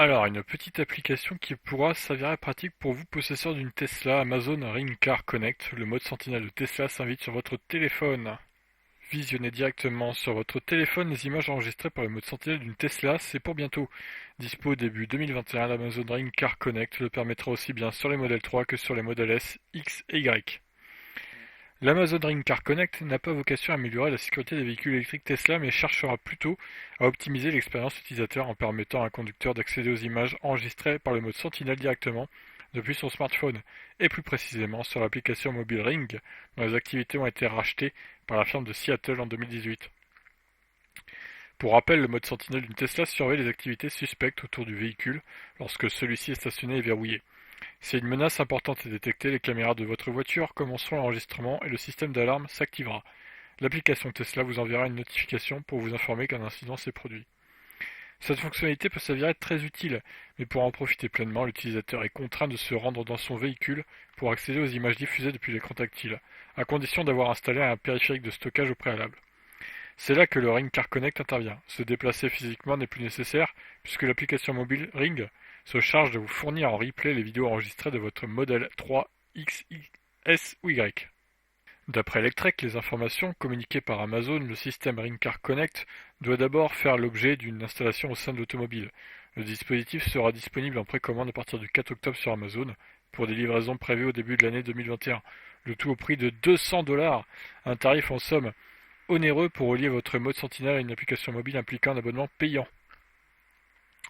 Alors, une petite application qui pourra s'avérer pratique pour vous possesseurs d'une Tesla Amazon Ring Car Connect. Le mode Sentinelle de Tesla s'invite sur votre téléphone. Visionnez directement sur votre téléphone les images enregistrées par le mode Sentinelle d'une Tesla, c'est pour bientôt. Dispo début 2021, l'Amazon Ring Car Connect le permettra aussi bien sur les modèles 3 que sur les modèles S, X et Y. L'Amazon Ring Car Connect n'a pas vocation à améliorer la sécurité des véhicules électriques Tesla, mais cherchera plutôt à optimiser l'expérience utilisateur en permettant à un conducteur d'accéder aux images enregistrées par le mode Sentinel directement depuis son smartphone, et plus précisément sur l'application mobile Ring, dont les activités ont été rachetées par la firme de Seattle en 2018. Pour rappel, le mode Sentinelle d'une Tesla surveille les activités suspectes autour du véhicule lorsque celui-ci est stationné et verrouillé. Si une menace importante est détectée, les caméras de votre voiture commenceront l'enregistrement et le système d'alarme s'activera. L'application Tesla vous enverra une notification pour vous informer qu'un incident s'est produit. Cette fonctionnalité peut s'avérer très utile, mais pour en profiter pleinement, l'utilisateur est contraint de se rendre dans son véhicule pour accéder aux images diffusées depuis l'écran tactile, à condition d'avoir installé un périphérique de stockage au préalable. C'est là que le Ring Car Connect intervient. Se déplacer physiquement n'est plus nécessaire, puisque l'application mobile Ring se charge de vous fournir en replay les vidéos enregistrées de votre modèle 3, X, S ou Y. D'après Electrek, les informations communiquées par Amazon, le système Ring Car Connect doit d'abord faire l'objet d'une installation au sein de l'automobile. Le dispositif sera disponible en précommande à partir du 4 octobre sur Amazon, pour des livraisons prévues au début de l'année 2021. Le tout au prix de 200 $, un tarif en somme onéreux pour relier votre mode Sentinel à une application mobile impliquant un abonnement payant.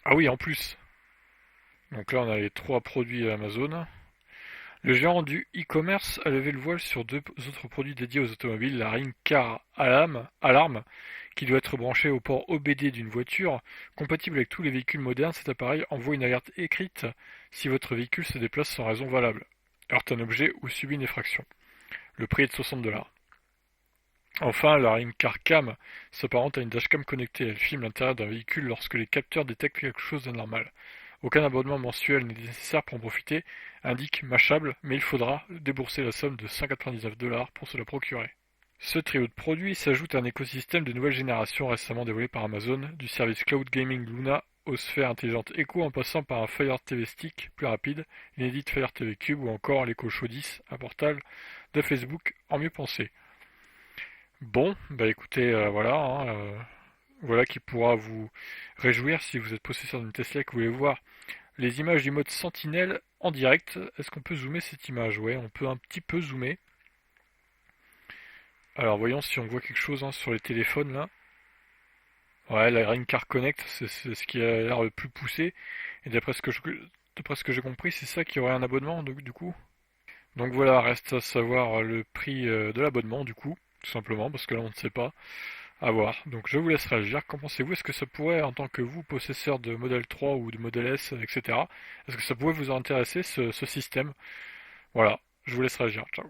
Ah oui, en plus. Donc là, on a les trois produits Amazon. Le géant du e-commerce a levé le voile sur deux autres produits dédiés aux automobiles, la Ring Car Alarm, qui doit être branché au port OBD d'une voiture. Compatible avec tous les véhicules modernes, cet appareil envoie une alerte écrite si votre véhicule se déplace sans raison valable, heurte un objet ou subit une effraction. Le prix est de 60 $. Enfin, la Ring Car Cam s'apparente à une dashcam connectée. Elle filme l'intérieur d'un véhicule lorsque les capteurs détectent quelque chose d'anormal. Aucun abonnement mensuel n'est nécessaire pour en profiter, indique Mashable, mais il faudra débourser la somme de 199 $ pour se la procurer. Ce trio de produits s'ajoute à un écosystème de nouvelle génération récemment dévoilé par Amazon, du service cloud gaming Luna aux sphères intelligentes Echo en passant par un Fire TV Stick plus rapide, l'inédite Fire TV Cube ou encore l'Echo Show 10, un portal de Facebook en mieux pensé. Bon, bah écoutez, voilà qui pourra vous réjouir si vous êtes possesseur d'une Tesla et que vous voulez voir les images du mode Sentinelle en direct. Est-ce qu'on peut zoomer cette image? Ouais, on peut un petit peu zoomer. Alors voyons si on voit quelque chose sur les téléphones là. Ouais, la Ring Car Connect, c'est ce qui a l'air le plus poussé. Et d'après ce que j'ai compris, c'est ça qui aurait un abonnement du coup. Donc voilà, reste à savoir le prix de l'abonnement du coup, tout simplement, parce que là on ne sait pas. À voir. Donc je vous laisse réagir. Qu'en pensez-vous? Est-ce que ça pourrait, en tant que vous, possesseur de modèle 3 ou de modèle S, etc., est-ce que ça pourrait vous intéresser ce système? Voilà, je vous laisse réagir. Ciao.